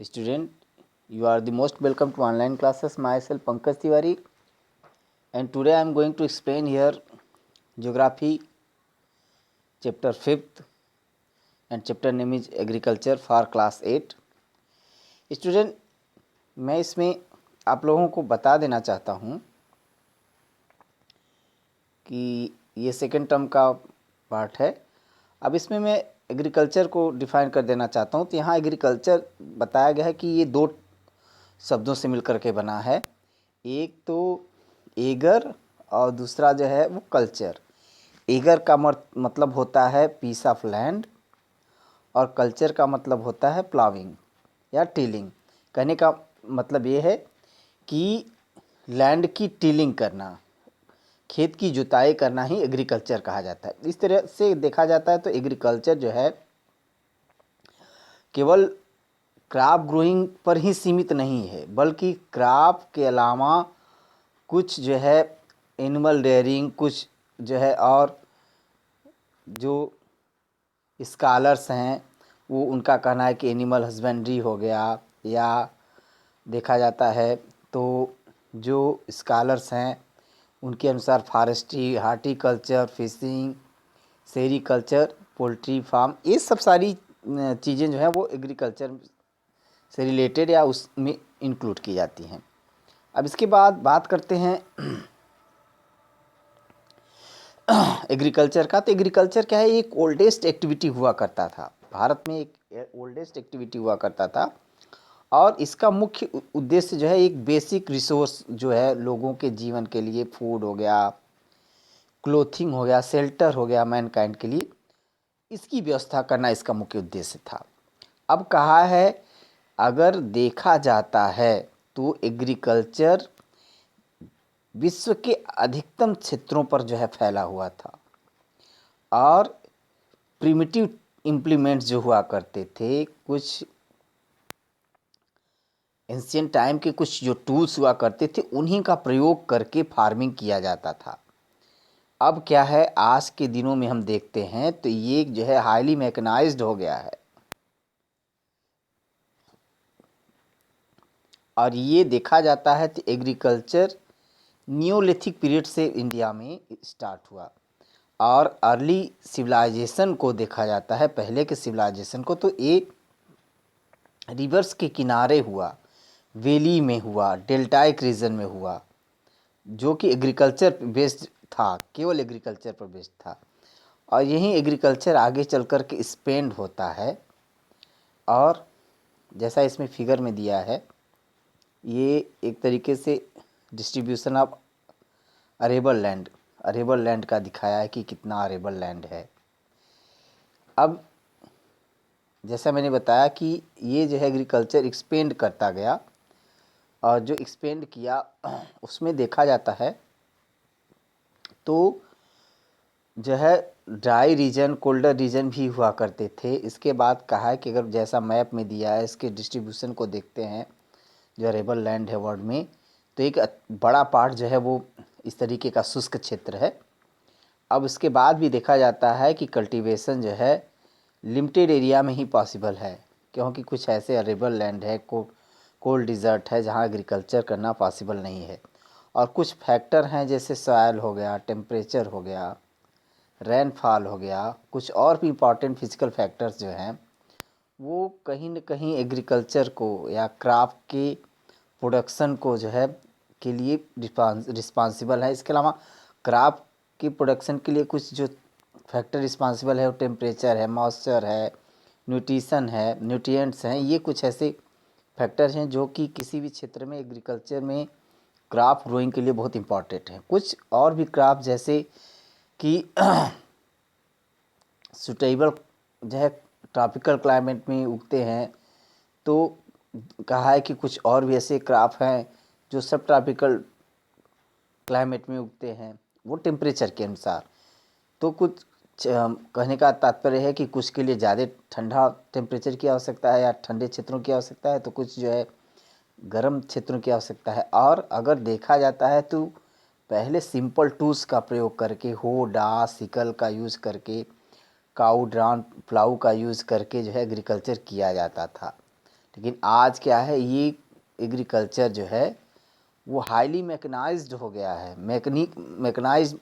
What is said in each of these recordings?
Student, you are the most welcome to online classes. Myself Pankaj Tiwari, and today I am going to explain here Geography chapter 5th, and chapter name is Agriculture for class 8. Student, मैं इसमें आप लोगों को बता देना चाहता हूँ कि ये सेकेंड टर्म का पार्ट है। अब इसमें मैं एग्रीकल्चर को डिफाइन कर देना चाहता हूँ। तो यहाँ एग्रीकल्चर बताया गया है कि ये दो शब्दों से मिलकर के बना है। एक तो एगर और दूसरा जो है वो कल्चर। एगर का मतलब होता है पीस ऑफ लैंड और कल्चर का मतलब होता है प्लाविंग या टिलिंग। कहने का मतलब ये है कि लैंड की टिलिंग करना, खेत की जुताई करना ही एग्रीकल्चर कहा जाता है। इस तरह से देखा जाता है तो एग्रीकल्चर जो है केवल क्रॉप ग्रोइंग पर ही सीमित नहीं है, बल्कि क्रॉप के अलावा कुछ जो है एनिमल रेयरिंग, कुछ जो है और जो स्कॉलर्स हैं वो उनका कहना है कि एनिमल हस्बेंड्री हो गया, या देखा जाता है तो जो स्कॉलर्स हैं उनके अनुसार forestry, horticulture, fishing, sericulture, poultry farm, ये सब सारी चीज़ें जो हैं वो एग्रीकल्चर से रिलेटेड या उसमें इंक्लूड की जाती हैं। अब इसके बाद बात करते हैं एग्रीकल्चर का। तो एग्रीकल्चर क्या है, एक ओल्डेस्ट एक्टिविटी हुआ करता था भारत में, एक ओल्डेस्ट एक्टिविटी हुआ करता था और इसका मुख्य उद्देश्य जो है एक बेसिक रिसोर्स जो है लोगों के जीवन के लिए, फूड हो गया, क्लोथिंग हो गया, शेल्टर हो गया, मैनकाइंड के लिए, इसकी व्यवस्था करना इसका मुख्य उद्देश्य था। अब कहा है अगर देखा जाता है तो एग्रीकल्चर विश्व के अधिकतम क्षेत्रों पर जो है फैला हुआ था और प्रिमिटिव इम्प्लीमेंट्स जो हुआ करते थे, कुछ एंशिएंट टाइम के कुछ जो टूल्स हुआ करते थे उन्हीं का प्रयोग करके फार्मिंग किया जाता था। अब क्या है, आज के दिनों में हम देखते हैं तो ये जो है हाईली मैकेनाइज्ड हो गया है और ये देखा जाता है तो एग्रीकल्चर नियोलिथिक पीरियड से इंडिया में स्टार्ट हुआ और अर्ली सिविलाइजेशन को देखा जाता है, पहले के सिविलाइजेशन को, तो ये रिवर्स के किनारे हुआ, वैली में हुआ, डेल्टाइक रीजन में हुआ, जो कि एग्रीकल्चर बेस्ड था, केवल एग्रीकल्चर पर बेस्ड था। और यही एग्रीकल्चर आगे चल कर के एक्सपेंड होता है और जैसा इसमें फिगर में दिया है, ये एक तरीके से डिस्ट्रीब्यूशन ऑफ अरेबल लैंड का दिखाया है कि कितना अरेबल लैंड है। अब जैसा मैंने बताया कि ये जो है एग्रीकल्चर एक्सपेंड करता गया और जो एक्सपेंड किया उसमें देखा जाता है तो जो है ड्राई रीजन, कोल्डर रीजन भी हुआ करते थे। इसके बाद कहा है कि अगर जैसा मैप में दिया है इसके डिस्ट्रीब्यूशन को देखते हैं जो अरेबल लैंड है वर्ल्ड में, तो एक बड़ा पार्ट जो है वो इस तरीके का शुष्क क्षेत्र है। अब इसके बाद भी देखा जाता है कि कल्टीवेशन जो है लिमिटेड एरिया में ही पॉसिबल है, क्योंकि कुछ ऐसे अरेबल लैंड है, कोल्ड डिज़र्ट है जहाँ एग्रीकल्चर करना पॉसिबल नहीं है। और कुछ फैक्टर हैं जैसे सॉइल हो गया, टेम्परेचर हो गया, रेनफॉल हो गया, कुछ और भी इम्पॉर्टेंट फिजिकल फैक्टर्स जो हैं वो कहीं न कहीं एग्रीकल्चर को या क्रॉप के प्रोडक्शन को जो है के लिए रिस्पॉन्सिबल है। इसके अलावा क्रॉप की प्रोडक्शन के लिए कुछ जो फैक्टर रिस्पॉन्सिबल है वो टेम्परेचर है, मॉइस्चर है, न्यूट्रिशन है, न्यूट्रिएंट्स हैं। ये कुछ ऐसे फैक्टर्स हैं जो कि किसी भी क्षेत्र में एग्रीकल्चर में क्रॉप ग्रोइंग के लिए बहुत इंपॉर्टेंट हैं। कुछ और भी क्रॉप जैसे कि सूटेबल जो है ट्रॉपिकल क्लाइमेट में उगते हैं, तो कहा है कि कुछ और भी ऐसे क्रॉप हैं जो सब ट्रॉपिकल क्लाइमेट में उगते हैं, वो टेम्परेचर के अनुसार। तो कुछ कहने का तात्पर्य है कि कुछ के लिए ज़्यादा ठंडा टेम्परेचर की आवश्यकता है या ठंडे क्षेत्रों की आवश्यकता है, तो कुछ जो है गर्म क्षेत्रों की आवश्यकता है। और अगर देखा जाता है तो पहले सिंपल टूल्स का प्रयोग करके, हो, डा, सिकल का यूज़ करके, काऊ ड्रान प्लाऊ का यूज़ करके जो है एग्रीकल्चर किया जाता था। लेकिन आज क्या है, ये एग्रीकल्चर जो है वो हाईली मैकेनाइज्ड हो गया है, मैकेनाइज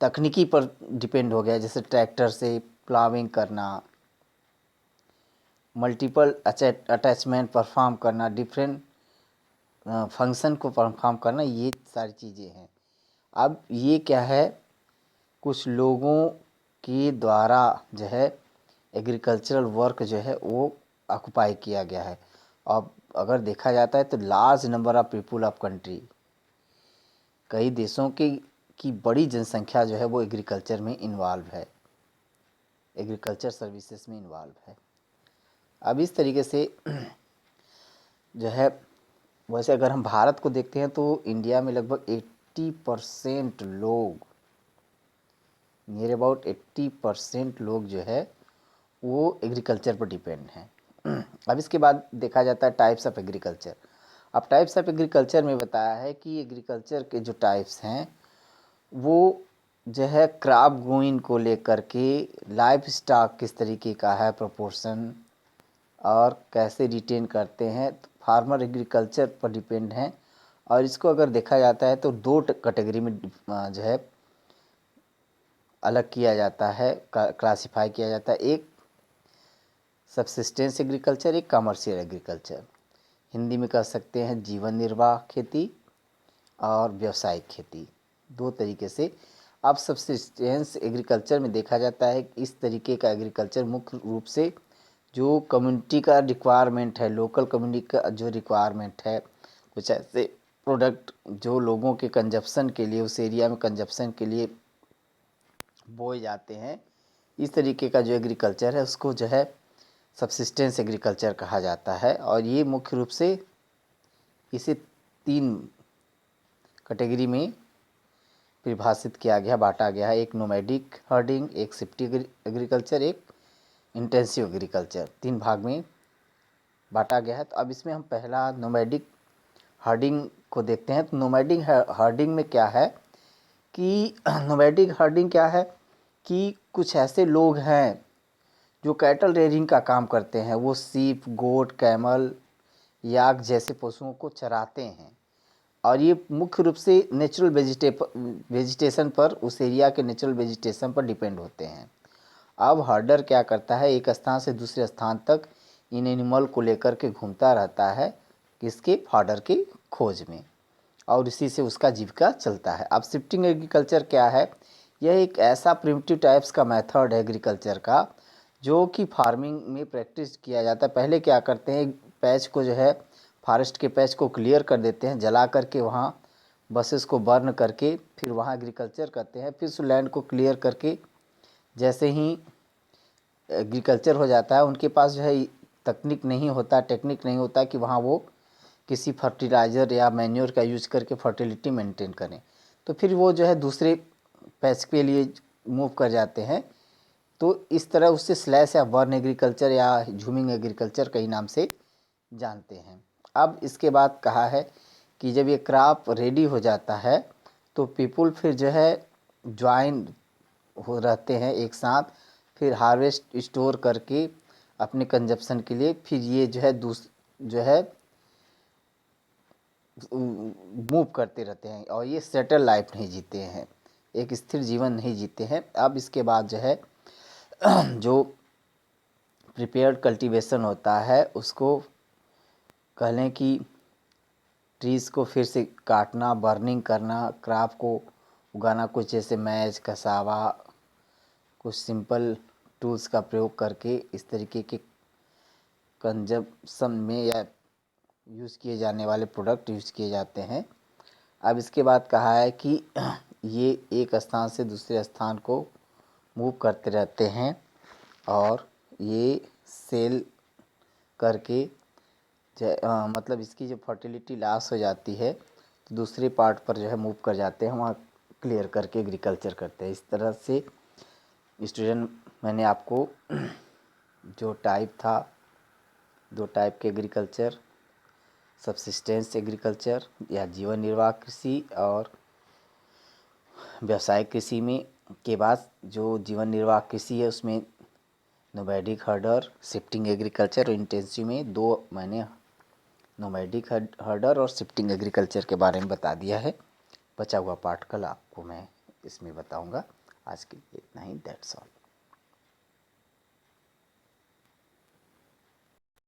तकनीकी पर डिपेंड हो गया है। जैसे ट्रैक्टर से प्लाविंग करना, मल्टीपल अटैचमेंट परफॉर्म करना, डिफरेंट फंक्शन को परफॉर्म करना, ये सारी चीज़ें हैं। अब ये क्या है, कुछ लोगों के द्वारा जो है एग्रीकल्चरल वर्क जो है वो ऑक्युपाई किया गया है। अब अगर देखा जाता है तो large number of people of country, कई देशों की बड़ी जनसंख्या जो है वो एग्रीकल्चर में इन्वॉल्व है, एग्रीकल्चर सर्विसेज में इन्वॉल्व है। अब इस तरीके से जो है, वैसे अगर हम भारत को देखते हैं तो इंडिया में लगभग 80% लोग, नियर अबाउट 80% लोग जो है वो एग्रीकल्चर पर डिपेंड हैं। अब इसके बाद देखा जाता है टाइप्स ऑफ एग्रीकल्चर। अब टाइप्स ऑफ एग्रीकल्चर में बताया है कि एग्रीकल्चर के जो टाइप्स हैं वो जो है क्रॉप ग्रोइंग को लेकर के, लाइफ स्टॉक किस तरीके का है, प्रोपोर्शन, और कैसे रिटेन करते हैं, तो फार्मर एग्रीकल्चर पर डिपेंड हैं। और इसको अगर देखा जाता है तो दो कैटेगरी में जो है अलग किया जाता है, क्लासिफाई किया जाता है। एक सबसिस्टेंस एग्रीकल्चर, एक कमर्शियल एग्रीकल्चर। हिंदी में कह सकते हैं जीवन निर्वाह खेती और व्यावसायिक खेती, दो तरीके से। अब सबसिस्टेंस एग्रीकल्चर में देखा जाता है कि इस तरीके का एग्रीकल्चर मुख्य रूप से जो कम्युनिटी का रिक्वायरमेंट है, लोकल कम्युनिटी का जो रिक्वायरमेंट है, कुछ ऐसे प्रोडक्ट जो लोगों के कंजप्शन के लिए, उस एरिया में कंजप्शन के लिए बोए जाते हैं, इस तरीके का जो एग्रीकल्चर है उसको जो है सबसिस्टेंस एग्रीकल्चर कहा जाता है। और ये मुख्य रूप से इसे 3 कैटेगरी में परिभाषित किया गया, बांटा गया है। एक नोमैडिक हर्डिंग, एक शिफ्टी एग्रीकल्चर, एक इंटेंसिव एग्रीकल्चर, 3 भाग में बांटा गया है। तो अब इसमें हम पहला नोमैडिक हर्डिंग को देखते हैं। तो नोमैडिक हर्डिंग में क्या है कि नोमैडिक हर्डिंग क्या है कि कुछ ऐसे लोग हैं जो कैटल रेयरिंग का काम करते हैं। वो सीप, गोट, कैमल, याक जैसे पशुओं को चराते हैं और ये मुख्य रूप से नेचुरल वेजिटेशन पर, उस एरिया के नेचुरल वेजिटेशन पर डिपेंड होते हैं। अब हर्डर क्या करता है, एक स्थान से दूसरे स्थान तक इन एनिमल को लेकर के घूमता रहता है, किसके, फॉडर की खोज में, और इसी से उसका जीविका चलता है। अब शिफ्टिंग एग्रीकल्चर क्या है, यह एक ऐसा प्रिमिटिव टाइप्स का मेथड है एग्रीकल्चर का जो कि फार्मिंग में प्रैक्टिस किया जाता है। पहले क्या करते हैं, पैच को जो है, फॉरेस्ट के पैच को क्लियर कर देते हैं, जला करके वहाँ बसेस को बर्न करके फिर वहाँ एग्रीकल्चर करते हैं। फिर उस लैंड को क्लियर करके जैसे ही एग्रीकल्चर हो जाता है, उनके पास जो है टेक्निक नहीं होता कि वहाँ वो किसी फर्टिलाइज़र या मैन्योर का यूज करके फर्टिलिटी मेंटेन करें। तो फिर वो जो है दूसरे पैच के लिए मूव कर जाते हैं। तो इस तरह उससे स्लैश या बर्न एग्रीकल्चर या झूमिंग एग्रीकल्चर कई नाम से जानते हैं। अब इसके बाद कहा है कि जब ये क्रॉप रेडी हो जाता है तो पीपुल फिर जो है ज्वाइन हो रहते हैं एक साथ, फिर हार्वेस्ट स्टोर करके अपने कंजप्शन के लिए फिर ये जो है जो है मूव करते रहते हैं और ये सेटल लाइफ नहीं जीते हैं, एक स्थिर जीवन नहीं जीते हैं। अब इसके बाद जो है जो प्रिपेयर्ड कल्टीवेशन होता है उसको कह लें कि ट्रीज़ को फिर से काटना, बर्निंग करना, क्रॉप को उगाना, कुछ जैसे मैज, कसावा, कुछ सिंपल टूल्स का प्रयोग करके इस तरीके के कंजप्शन में या यूज़ किए जाने वाले प्रोडक्ट यूज़ किए जाते हैं। अब इसके बाद कहा है कि ये एक स्थान से दूसरे स्थान को मूव करते रहते हैं और ये सेल करके मतलब इसकी जो फर्टिलिटी लॉस हो जाती है तो दूसरे पार्ट पर जो है मूव कर जाते हैं, वहाँ क्लियर करके एग्रीकल्चर करते हैं। इस तरह से स्टूडेंट मैंने आपको जो टाइप था, 2 टाइप के एग्रीकल्चर, सबसिस्टेंस एग्रीकल्चर या जीवन निर्वाह कृषि और व्यावसायिक कृषि में, के बाद जो जीवन निर्वाह कृषि है उसमें नोमैडिक हर्डर, शिफ्टिंग एग्रीकल्चर और इंटेंसिव में दो मैंने नोमैडिक हर्डर और शिफ्टिंग एग्रीकल्चर के बारे में बता दिया है। बचा हुआ पार्ट कल आपको मैं इसमें बताऊंगा। आज के लिए इतना ही, दैट्स ऑल।